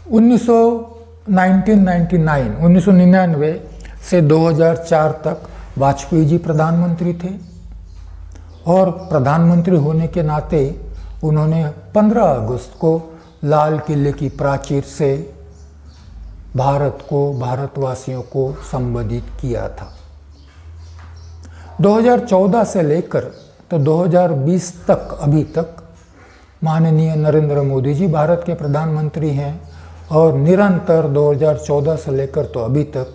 1999 से 2004 तक वाजपेयी जी प्रधानमंत्री थे और प्रधानमंत्री होने के नाते उन्होंने 15 अगस्त को लाल किले की प्राचीर से भारत को, भारतवासियों को संबोधित किया था। 2014 से लेकर तो 2020 तक, अभी तक माननीय नरेंद्र मोदी जी भारत के प्रधानमंत्री हैं और निरंतर 2014 से लेकर तो अभी तक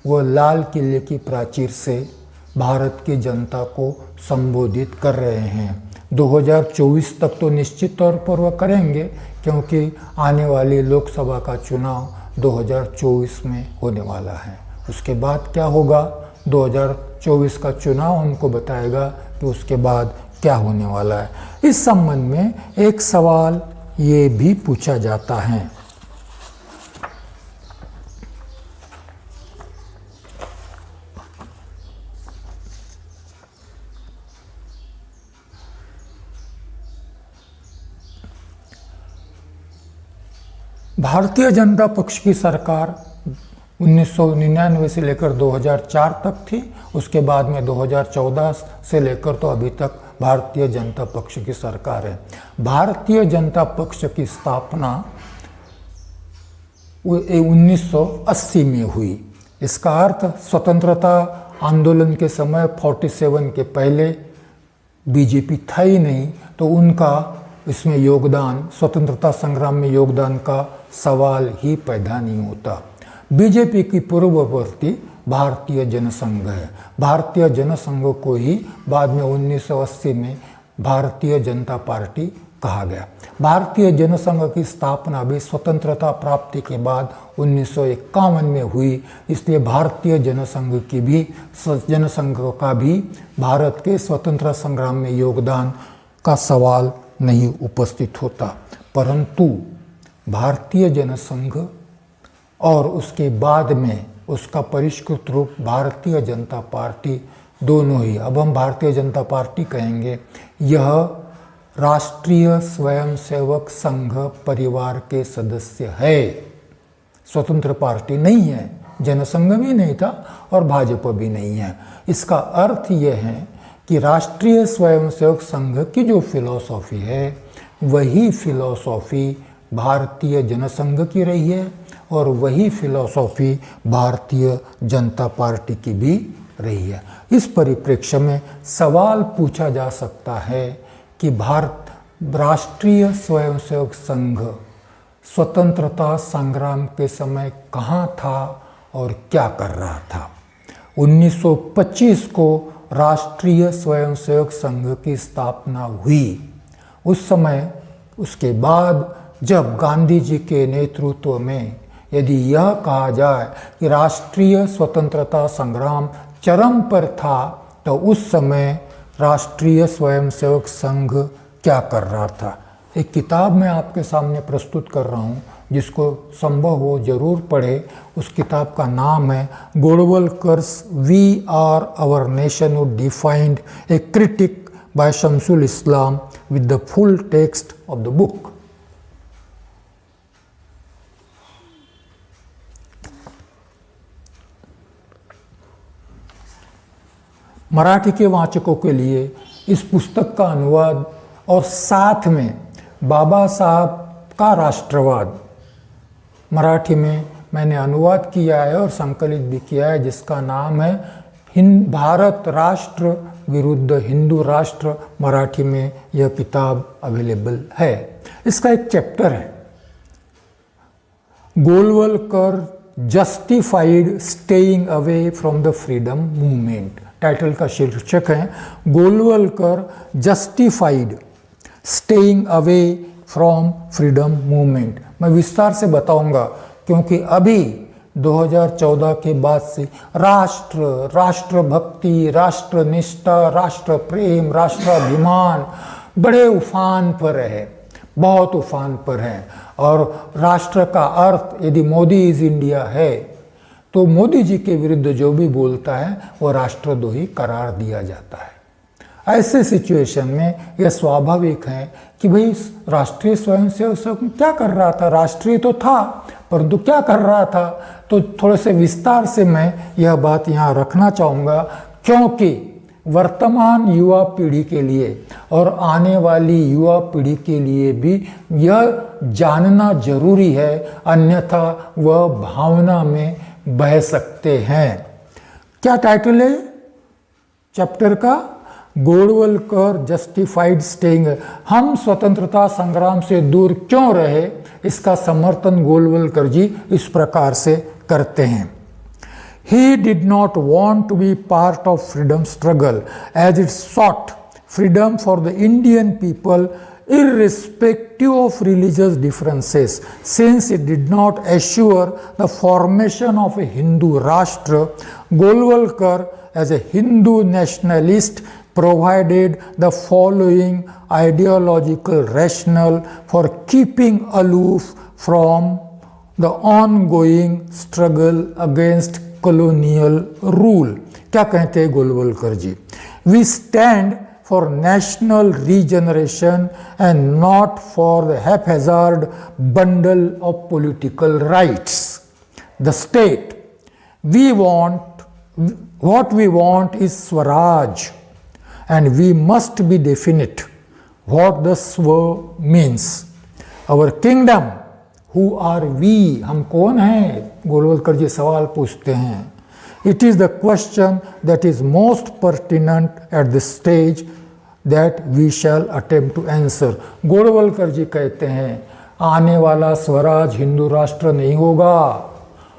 वो लाल किले की प्राचीर से भारत की जनता को संबोधित कर रहे हैं। 2024 तक तो निश्चित तौर पर वह करेंगे, क्योंकि आने वाली लोकसभा का चुनाव 2024 में होने वाला है। उसके बाद क्या होगा, 2024 का चुनाव हमको बताएगा कि उसके बाद क्या होने वाला है। इस संबंध में एक सवाल ये भी पूछा जाता है, भारतीय जनता पक्ष की सरकार 1999 से लेकर 2004 तक थी। उसके बाद में 2014 से लेकर तो अभी तक भारतीय जनता पक्ष की सरकार है। भारतीय जनता पक्ष की स्थापना 1980 में हुई। इसका अर्थ स्वतंत्रता आंदोलन के समय 47 के पहले बीजेपी था ही नहीं, तो उनका इसमें योगदान, स्वतंत्रता संग्राम में योगदान का सवाल ही पैदा नहीं होता। बीजेपी की पूर्ववर्ती भारतीय जनसंघ है। भारतीय जनसंघ को ही बाद में 1980 में भारतीय जनता पार्टी कहा गया। भारतीय जनसंघ की स्थापना भी स्वतंत्रता प्राप्ति के बाद 1951 में हुई। इसलिए भारतीय जनसंघ का भी भारत के स्वतंत्रता संग्राम में योगदान का सवाल नहीं उपस्थित होता। परंतु भारतीय जनसंघ और उसके बाद में उसका परिष्कृत रूप भारतीय जनता पार्टी, दोनों ही, अब हम भारतीय जनता पार्टी कहेंगे, यह राष्ट्रीय स्वयंसेवक संघ परिवार के सदस्य है। स्वतंत्र पार्टी नहीं है, जनसंघ भी नहीं था और भाजपा भी नहीं है। इसका अर्थ यह है कि राष्ट्रीय स्वयंसेवक संघ की जो फिलॉसॉफी है वही फिलॉसॉफी भारतीय जनसंघ की रही है और वही फिलॉसॉफी भारतीय जनता पार्टी की भी रही है। इस परिप्रेक्ष्य में सवाल पूछा जा सकता है कि राष्ट्रीय स्वयंसेवक संघ स्वतंत्रता संग्राम के समय कहाँ था और क्या कर रहा था। 1925 को राष्ट्रीय स्वयंसेवक संघ की स्थापना हुई। उस समय, उसके बाद जब गांधी जी के नेतृत्व में यदि यह कहा जाए कि राष्ट्रीय स्वतंत्रता संग्राम चरम पर था, तो उस समय राष्ट्रीय स्वयंसेवक संघ क्या कर रहा था। एक किताब मैं आपके सामने प्रस्तुत कर रहा हूँ, जिसको संभव हो जरूर पढ़े। उस किताब का नाम है Golwalkar's we or our nationhood defined, a critique by Shamsul Islam, with the full text of the book. Marathi के वाचकों के लिए इस पुस्तक का अनुवाद और साथ में बाबा साहब का राष्ट्रवाद मराठी में मैंने अनुवाद किया है और संकलित भी किया है, जिसका नाम है भारत राष्ट्र विरुद्ध हिंदू राष्ट्र। मराठी में यह किताब अवेलेबल है। इसका एक चैप्टर है, Golwalkar justified staying away from the freedom movement. Title का शीर्षक है Golwalkar justified staying away from freedom movement. मैं विस्तार से बताऊंगा, क्योंकि अभी 2014 के बाद से राष्ट्र, राष्ट्रभक्ति, राष्ट्रनिष्ठा, राष्ट्र प्रेम, राष्ट्राभिमान बड़े उफान पर है, बहुत उफान पर है। और राष्ट्र का अर्थ यदि मोदी इज इंडिया है, तो मोदी जी के विरुद्ध जो भी बोलता है वो राष्ट्रद्रोही करार दिया जाता है। ऐसे सिचुएशन में यह स्वाभाविक है कि भाई राष्ट्रीय स्वयंसेवक संघ क्या कर रहा था, राष्ट्रीय तो था परंतु क्या कर रहा था। तो थोड़े से विस्तार से मैं यह बात यहाँ रखना चाहूँगा, क्योंकि वर्तमान युवा पीढ़ी के लिए और आने वाली युवा पीढ़ी के लिए भी यह जानना जरूरी है, अन्यथा वह भावना में बह सकते हैं। क्या टाइटल है चैप्टर का? गोडवलकर जस्टिफाइड स्टेइंग। हम स्वतंत्रता संग्राम से दूर क्यों रहे, इसका समर्थन गोडवलकर जी इस प्रकार से करते हैं। He did not want to be part of freedom struggle as it sought freedom for the Indian people irrespective of religious differences. Since it did not assure the formation of a Hindu Rashtra, Golwalkar as a Hindu nationalist provided the following ideological rationale for keeping aloof from the ongoing struggle against colonial rule। क्या कहते हैं गोलवलकर जी? We stand for national regeneration and not for the haphazard bundle of political rights. The state what we want is Swaraj, and we must be definite what the Swa means. Our kingdom, who are we? हम कौन हैं? गोलवलकर जी सवाल पूछते हैं। It is the question that is most pertinent at this stage that we shall attempt to answer। Golwalkar जी कहते हैं आने वाला स्वराज हिंदू राष्ट्र नहीं होगा,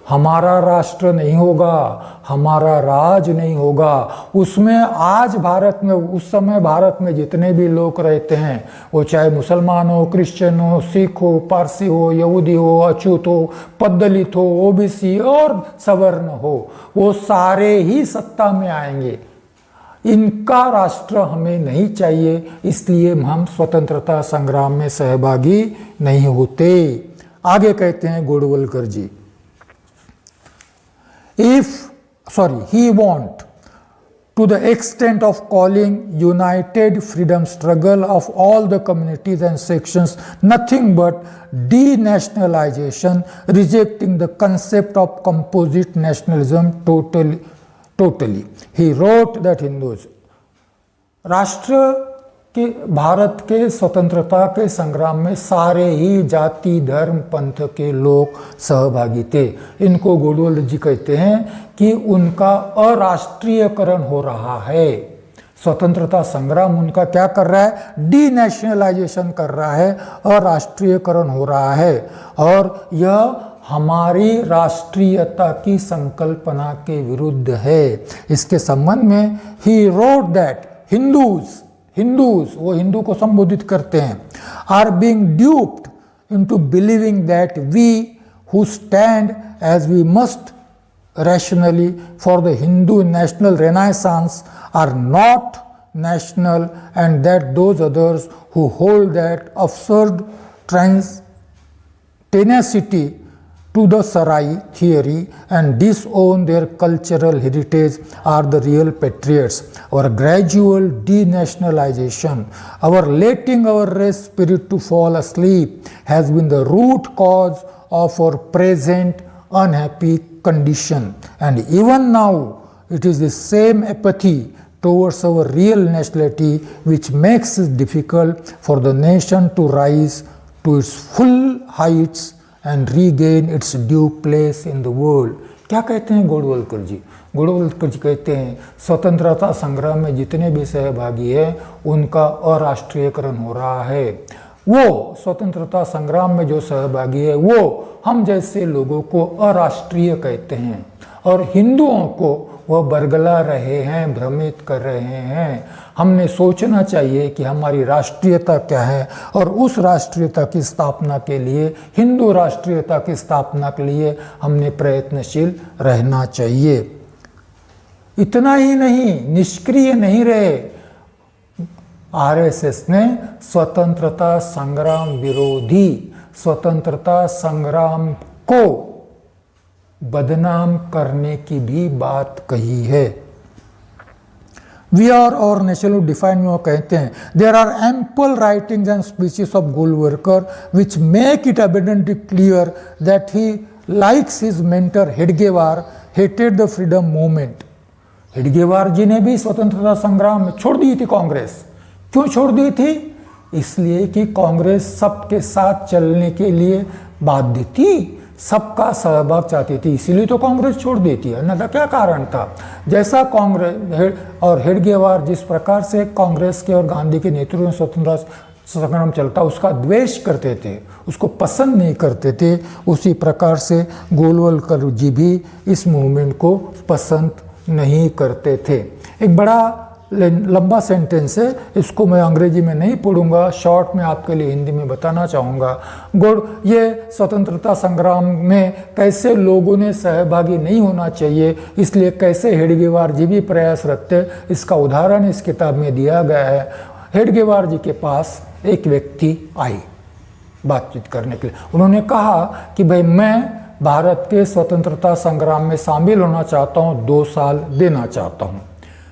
हमारा राष्ट्र नहीं होगा, हमारा राज नहीं होगा। उसमें आज भारत में, उस समय भारत में जितने भी लोग रहते हैं, वो चाहे मुसलमान हो, क्रिश्चियन हो, सिख हो, पारसी हो, यहूदी हो, अछूत हो, पद्दलित हो, ओबीसी और सवर्ण हो, वो सारे ही सत्ता में आएंगे। इनका राष्ट्र हमें नहीं चाहिए, इसलिए हम स्वतंत्रता संग्राम में सहभागी नहीं होते। आगे कहते हैं गोडवलकर जी, he want to the extent of calling united freedom struggle of all the communities and sections nothing but denationalization, rejecting the concept of composite nationalism totally। He wrote that Hindus, राष्ट्र के भारत के स्वतंत्रता के संग्राम में सारे ही जाति धर्म पंथ के लोग सहभागी थे। इनको गोडवलकर जी कहते हैं कि उनका अराष्ट्रीयकरण हो रहा है। स्वतंत्रता संग्राम उनका क्या कर रहा है? डीनेशनलाइजेशन कर रहा है, अराष्ट्रीयकरण हो रहा है, और यह हमारी राष्ट्रीयता की संकल्पना के विरुद्ध है। इसके संबंध में ही रोट दैट हिंदूज, वो हिंदू को संबोधित करते हैं, are being duped into believing that we who stand as we must rationally for the Hindu national renaissance are not national, and that those others who hold that absurd tenacity to the Sarai theory and disown their cultural heritage are the real patriots। Our gradual denationalization, our letting our race spirit to fall asleep has been the root cause of our present unhappy condition, and even now it is the same apathy towards our real nationality which makes it difficult for the nation to rise to its full heights and regain its due place in the world। क्या कहते हैं गोडवलकर जी? गोडवलकर जी कहते हैं स्वतंत्रता संग्राम में जितने भी सहभागी हैं उनका अराष्ट्रीयकरण हो रहा है। वो स्वतंत्रता संग्राम में जो सहभागी है वो हम जैसे लोगों को अराष्ट्रीय कहते हैं, और हिंदुओं को वह बरगला रहे हैं, भ्रमित कर रहे हैं। हमने सोचना चाहिए कि हमारी राष्ट्रीयता क्या है, और उस राष्ट्रीयता की स्थापना के लिए, हिंदू राष्ट्रीयता की स्थापना के लिए हमने प्रयत्नशील रहना चाहिए। इतना ही नहीं, निष्क्रिय नहीं रहे। आरएसएस ने स्वतंत्रता संग्राम विरोधी, स्वतंत्रता संग्राम को बदनाम करने की भी बात कही है। We or our national define में वो कहते हैं there are ample writings and speeches of Golwalkar which make it evidently clear that he like his mentor Hedgewar hated the freedom movement. Hedgewar ji ने भी स्वतंत्रता संग्राम में छोड़ दी थी कांग्रेस। क्यों छोड़ दी थी? इसलिए कि कांग्रेस सबके साथ चलने के लिए बाध्य थी, सबका सहभाग चाहती थी, इसीलिए तो कांग्रेस छोड़ देती है, अन्यथा क्या कारण था? जैसा कांग्रेस और हेडगेवार जिस प्रकार से कांग्रेस के और गांधी के नेतृत्व में स्वतंत्रता संग्राम चलता उसका द्वेष करते थे, उसको पसंद नहीं करते थे, उसी प्रकार से गोलवलकर जी भी इस मूवमेंट को पसंद नहीं करते थे। एक बड़ा लंबा सेंटेंस है, इसको मैं अंग्रेजी में नहीं पढ़ूंगा, शॉर्ट में आपके लिए हिंदी में बताना चाहूँगा। ये स्वतंत्रता संग्राम में कैसे लोगों ने सहभागी नहीं होना चाहिए, इसलिए कैसे हेडगेवार जी भी प्रयासरत थे, इसका उदाहरण इस किताब में दिया गया है। हेडगेवार जी के पास एक व्यक्ति आई बातचीत करने के लिए। उन्होंने कहा कि भाई मैं भारत के स्वतंत्रता संग्राम में शामिल होना चाहता हूँ, 2 साल देना चाहता हूँ।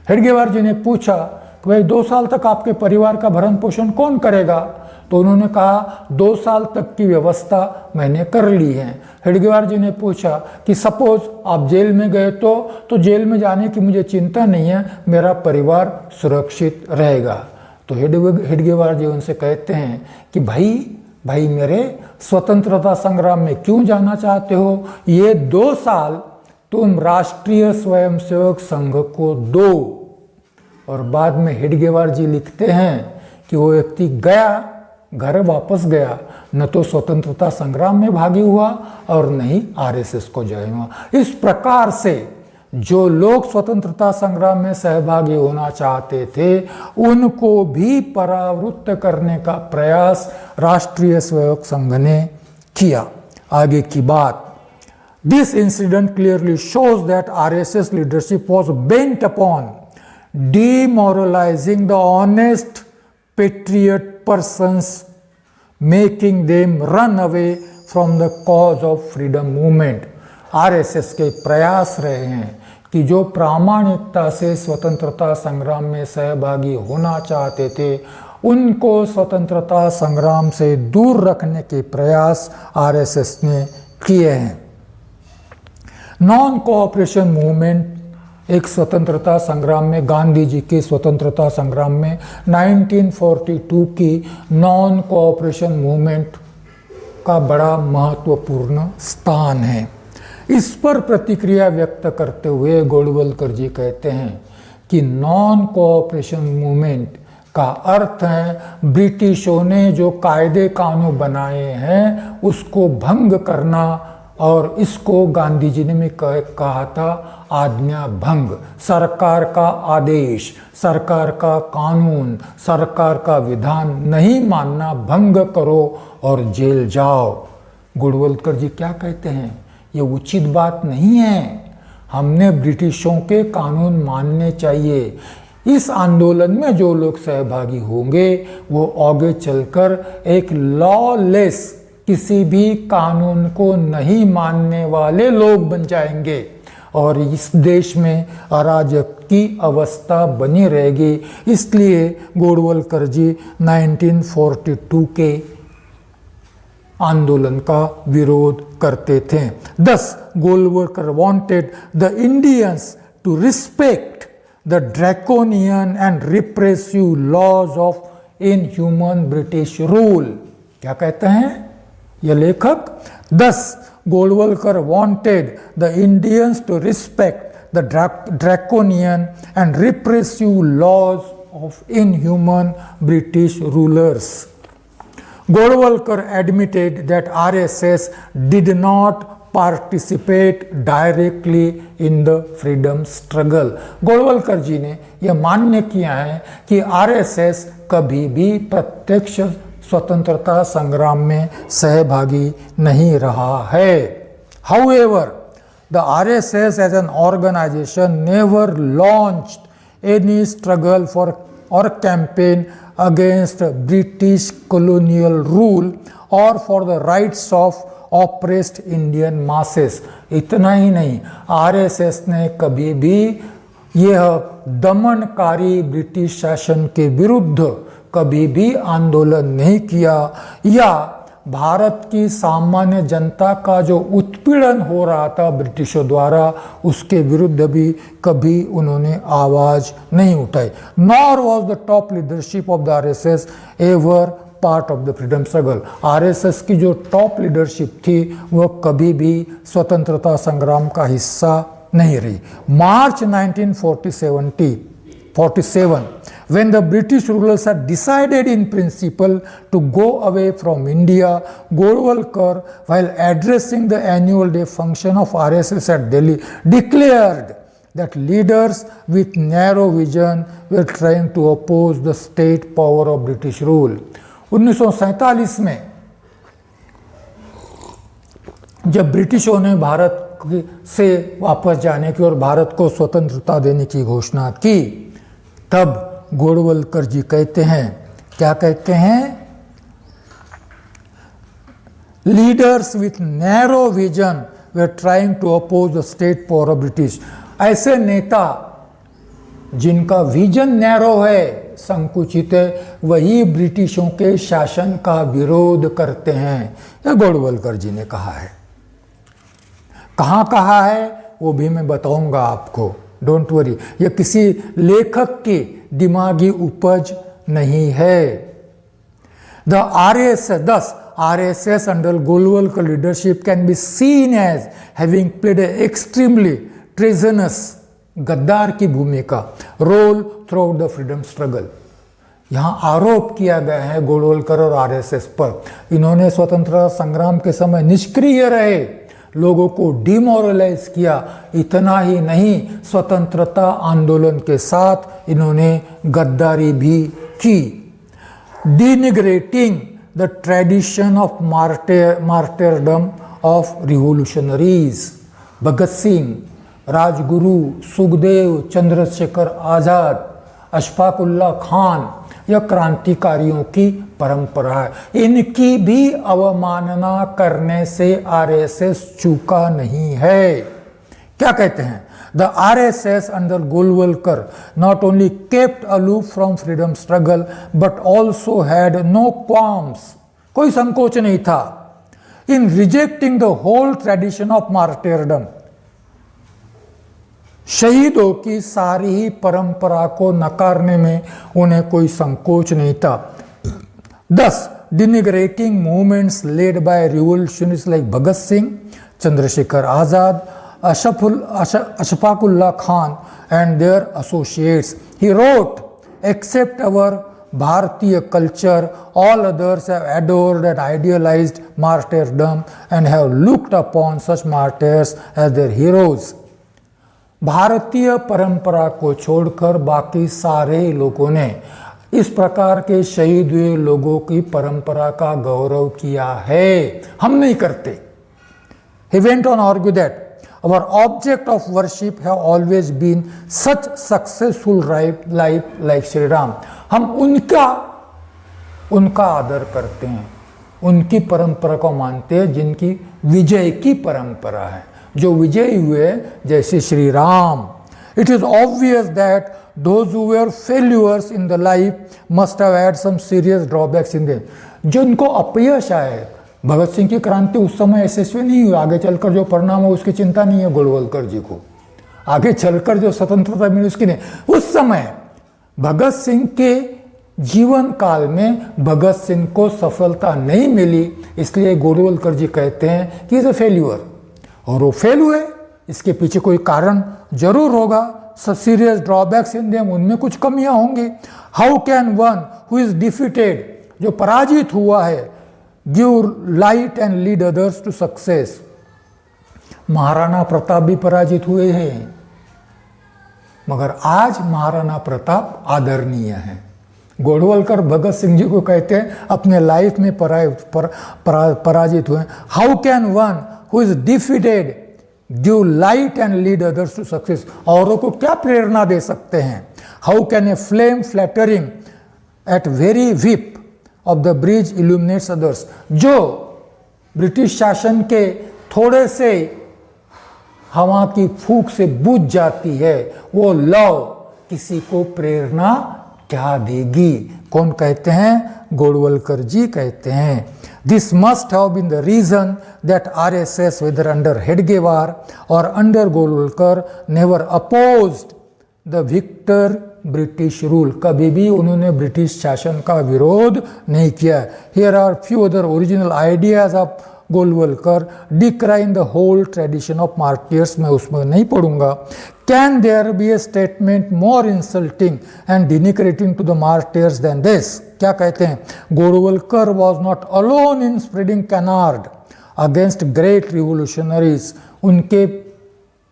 हेडगेवार जी ने पूछा कि भाई 2 साल तक आपके परिवार का भरण पोषण कौन करेगा? तो उन्होंने कहा 2 साल तक की व्यवस्था मैंने कर ली है। हेडगेवार जी ने पूछा कि सपोज आप जेल में गए तो जेल में जाने की मुझे चिंता नहीं है, मेरा परिवार सुरक्षित रहेगा। तो हेडगेवार जी उनसे कहते हैं कि भाई मेरे स्वतंत्रता संग्राम में क्यों जाना चाहते हो? ये 2 साल तुम राष्ट्रीय स्वयंसेवक संघ को दो। और बाद में हेडगेवार जी लिखते हैं कि वो व्यक्ति गया, घर वापस गया, न तो स्वतंत्रता संग्राम में भागी हुआ और न ही आरएसएस को ज्वाइन हुआ। इस प्रकार से जो लोग स्वतंत्रता संग्राम में सहभागी होना चाहते थे उनको भी परावृत्त करने का प्रयास राष्ट्रीय स्वयंसेवक संघ ने किया। आगे की बात, This incident clearly shows that RSS leadership was bent upon demoralizing the honest patriot persons, making them run away from the cause of freedom movement. RSS के प्रयास रहे हैं कि जो प्रामाणिकता से स्वतंत्रता संग्राम में सहभागी होना चाहते थे उनको स्वतंत्रता संग्राम से दूर रखने के प्रयास RSS ने किए हैं। नॉन कोऑपरेशन मूवमेंट एक स्वतंत्रता संग्राम में, गांधी जी के स्वतंत्रता संग्राम में 1942 की नॉन कोऑपरेशन मूवमेंट का बड़ा महत्वपूर्ण स्थान है। इस पर प्रतिक्रिया व्यक्त करते हुए गोलवलकर जी कहते हैं कि नॉन कोऑपरेशन मूवमेंट का अर्थ है ब्रिटिशों ने जो कायदे कानून बनाए हैं उसको भंग करना, और इसको गांधी जी ने भी कहा था आज्ञा भंग। सरकार का आदेश, सरकार का कानून, सरकार का विधान नहीं मानना, भंग करो और जेल जाओ। गोलवलकर जी क्या कहते हैं? ये उचित बात नहीं है, हमने ब्रिटिशों के कानून मानने चाहिए। इस आंदोलन में जो लोग सहभागी होंगे वो आगे चलकर एक लॉलेस, किसी भी कानून को नहीं मानने वाले लोग बन जाएंगे और इस देश में अराजक की अवस्था बनी रहेगी। इसलिए गोलवलकर जी 1942 के आंदोलन का विरोध करते थे। Thus, Golwalkar wanted the Indians to respect the draconian and repressive laws of inhuman British rule। क्या कहते हैं ये लेखक? Thus, Golwalkar wanted the Indians to respect the draconian and repressive laws of inhuman British rulers. Golwalkar admitted that RSS did not participate directly in the freedom struggle. Golwalkar जी ने यह मान्य किया है कि आरएसएस कभी भी प्रत्यक्ष स्वतंत्रता संग्राम में सहभागी नहीं रहा है। However, the RSS as an organization never launched any struggle for or campaign against British colonial rule or for the rights of oppressed Indian masses। इतना ही नहीं, आरएसएस ने कभी भी यह दमनकारी ब्रिटिश शासन के विरुद्ध कभी भी आंदोलन नहीं किया या भारत की सामान्य जनता का जो उत्पीड़न हो रहा था ब्रिटिशों द्वारा उसके विरुद्ध भी कभी उन्होंने आवाज नहीं उठाई। Nor was the top leadership of the RSS ever part of the freedom struggle. RSS की जो टॉप लीडरशिप थी वह कभी भी स्वतंत्रता संग्राम का हिस्सा नहीं रही। मार्च 1947 when the British rulers had decided in principle to go away from India, Golwalkar, while addressing the annual day function of RSS at Delhi, declared that leaders with narrow vision were trying to oppose the state power of British rule. 1947 में जब ब्रिटिशों ने भारत से वापस जाने की और भारत को स्वतंत्रता देने की घोषणा की, तब गोलवलकर जी कहते हैं, क्या कहते हैं? Leaders with narrow vision were trying to oppose the state power of British. ऐसे नेता जिनका विजन नैरो है, संकुचित है, वही ब्रिटिशों के शासन का विरोध करते हैं, यह गोलवलकर जी ने कहा है। कहाँ कहा है वो भी मैं बताऊंगा आपको, डोंट वरी। यह किसी लेखक की दिमागी उपज नहीं है। The RSS under Golwalkar leadership can be seen as having played an extremely treasonous, गद्दार की भूमिका, role through the freedom struggle. यहाँ आरोप किया गया है गोलवलकर और आरएसएस पर, इन्होंने स्वतंत्रता संग्राम के समय निष्क्रिय रहे, लोगों को डिमोरलाइज किया। इतना ही नहीं, स्वतंत्रता आंदोलन के साथ इन्होंने गद्दारी भी की। Denigrating the tradition of martyrdom of revolutionaries. Bhagat Singh, Rajguru, Sukhdev, Chandrashekhar Azad, Ashfaqulla Khan, यह क्रांतिकारियों की परंपरा है। इनकी भी अवमानना करने से आरएसएस चूका नहीं है। क्या कहते हैं? The RSS under Golwalkar not only kept aloof from freedom struggle but also had no qualms, कोई संकोच नहीं था, in rejecting the whole tradition of martyrdom, शहीदों की सारी ही परंपरा को नकारने में उन्हें कोई संकोच नहीं था। Thus, denigrating movements led by revolutionists like Bhagat Singh, Chandrasekhar Azad, Ashfaqullah Khan and their associates. He wrote, except our Bharatiya culture, all others have adored and idealized martyrdom and have looked upon such martyrs as their heroes. भारतीय परंपरा को छोड़कर बाकी सारे लोगों ने इस प्रकार के शहीद हुए लोगों की परंपरा का गौरव किया है, हम नहीं करते। He went on to argue that our object of worship have always been such successful life like Shri Ram. हम उनका आदर करते हैं, उनकी परंपरा को मानते हैं जिनकी विजय की परंपरा है, जो विजयी हुए जैसे Shri Ram. It is obvious that those who were failures in the life must have had some serious drawbacks in them. जो उनको अपयश आए, भगत सिंह की क्रांति उस समय यशस्वी नहीं हुई, आगे चलकर जो परिणाम हो उसकी चिंता नहीं है गोलवलकर जी को, आगे चलकर जो स्वतंत्रता मिली उसकी नहीं। उस समय भगत सिंह के जीवन काल में भगत सिंह को सफलता नहीं मिली, इसलिए गोलवलकर जी कहते हैं कि इज अ फेल्यूर, और वो फेल हुए, इसके पीछे कोई कारण जरूर होगा। सीरियस ड्रॉबैक्स इन देम, उनमें कुछ कमियां होंगी। How can one who is defeated, जो पराजित हुआ है, give light and lead others to success. Maharana Pratap भी पराजित हुए हैं, मगर आज महाराणा प्रताप आदरणीय है। गोलवलकर भगत सिंह जी को कहते हैं अपने लाइफ में पराजित हुए। How can one who is defeated give light and lead others to success, औरों को क्या प्रेरणा दे सकते हैं। How can a flame flattering at very whip of the bridge illuminates others, जो ब्रिटिश शासन के थोड़े से हवा की फूंक से बुझ जाती है, वो लौ किसी को प्रेरणा क्या देगी? कौन कहते हैं? गोडवलकर जी कहते हैं। This must have been the reason that RSS whether under Hedgewar or under Golwalkar never opposed the victor British rule. कभी भी उन्होंने ब्रिटिश शासन का विरोध नहीं किया। Here are few other original ideas of Golwalkar decline the whole tradition of martyrs. मैं उसमें नहीं पढ़ूंगा। Can there be a statement more insulting and denigrating to the martyrs than this? क्या कहते हैं? Golwalkar was not alone in spreading canard against great revolutionaries. उनके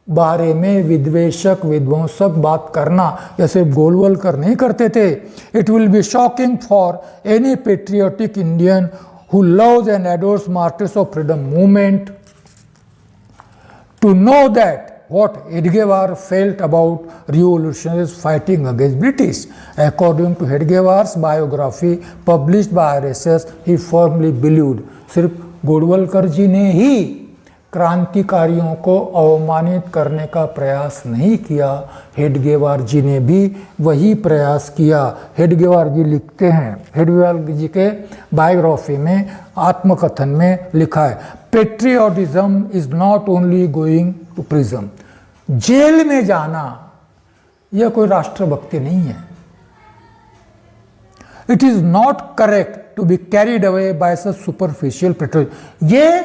बारे में विद्वेषक विध्वंसक बात करना या सिर्फ गोलवलकर नहीं करते थे। It will be shocking for any patriotic Indian who loves and adores martyrs of freedom movement to know that what Hedgewar felt about revolutionaries fighting against British. According to Hedgewar's biography published by RSS, he firmly believed, सिर्फ गोडवलकर जी ने ही क्रांतिकारियों को अवमानित करने का प्रयास नहीं किया, हेडगेवार जी ने भी वही प्रयास किया। हेडगेवार जी लिखते हैं, हेडगेवार जी के बायोग्राफी में आत्मकथन में लिखा है, patriotism is not only going to prison. जेल में जाना यह कोई राष्ट्रभक्ति नहीं है। It is not correct to be carried away by such superficial patriotism. ये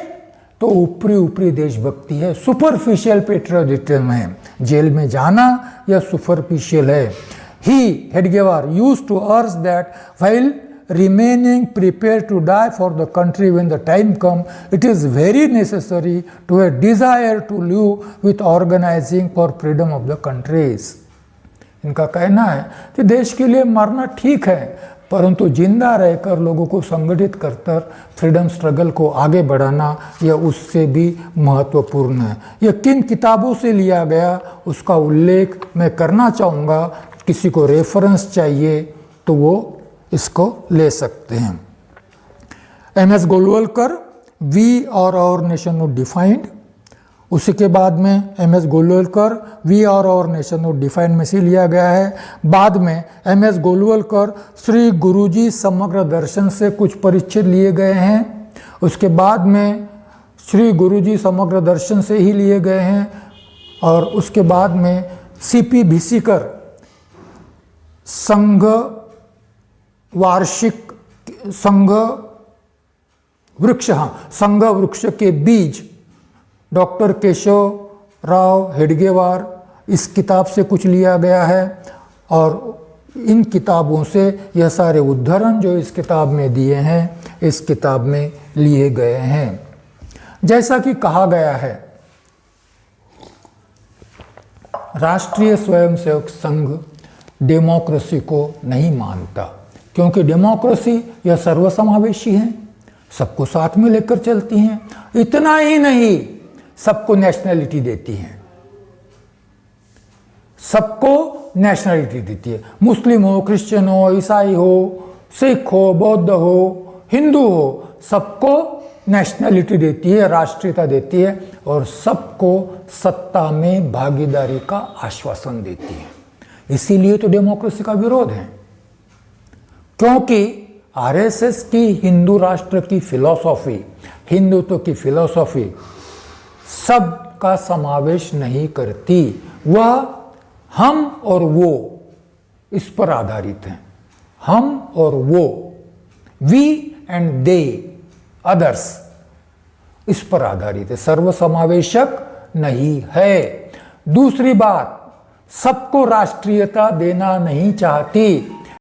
तो ऊपरी ऊपरी देशभक्ति है, सुपरफिशियल पेट्रियोटिज्म है। जेल में जाना यह सुपरफिशियल है। He Hedgewar used to urge that while remaining prepared to die for the country when the time come, it is very necessary to a desire to live with organizing for freedom of the countries. इनका कहना है कि देश के लिए मरना ठीक है, परंतु जिंदा रहकर लोगों को संगठित कर फ्रीडम स्ट्रगल को आगे बढ़ाना यह उससे भी महत्वपूर्ण है। यह किन किताबों से लिया गया उसका उल्लेख मैं करना चाहूँगा। किसी को रेफरेंस चाहिए तो वो इसको ले सकते हैं। एम.एस. गोलवलकर, वी और आवर नेशन नॉट डिफाइंड। उसी के बाद में एम.एस. गोलवलकर वी और नेशन नॉट डिफाइंड में से लिया गया है। बाद में एम.एस. गोलवलकर श्री गुरुजी समग्र दर्शन से कुछ परिच्छेद लिए गए हैं। उसके बाद में श्री गुरुजी समग्र दर्शन से ही लिए गए हैं। और उसके बाद में सी.पी. भिसीकर संघ वार्षिक संघ वृक्ष, संघ वृक्ष के बीज, डॉक्टर केशव राव हेडगेवार, इस किताब से कुछ लिया गया है। और इन किताबों से यह सारे उद्धरण जो इस किताब में दिए हैं इस किताब में लिए गए हैं। जैसा कि कहा गया है, राष्ट्रीय स्वयंसेवक संघ डेमोक्रेसी को नहीं मानता, क्योंकि डेमोक्रेसी यह सर्वसमावेशी है, सबको साथ में लेकर चलती हैं। इतना ही नहीं, सबको नेशनलिटी देती हैं, सबको नेशनलिटी देती है। मुस्लिम हो, क्रिश्चियन हो, ईसाई हो, सिख हो, बौद्ध हो, हिंदू हो, सबको नेशनलिटी देती है, राष्ट्रीयता देती है और सबको सत्ता में भागीदारी का आश्वासन देती है। इसीलिए तो डेमोक्रेसी का विरोध है, क्योंकि आरएसएस की हिंदू राष्ट्र की फिलॉसफी, हिंदुत्व की फिलॉसफी सब का समावेश नहीं करती। वह हम और वो इस पर आधारित है। हम और वो, वी एंड दे, अदर्स, इस पर आधारित है, सर्वसमावेशक नहीं है। दूसरी बात, सबको राष्ट्रीयता देना नहीं चाहती।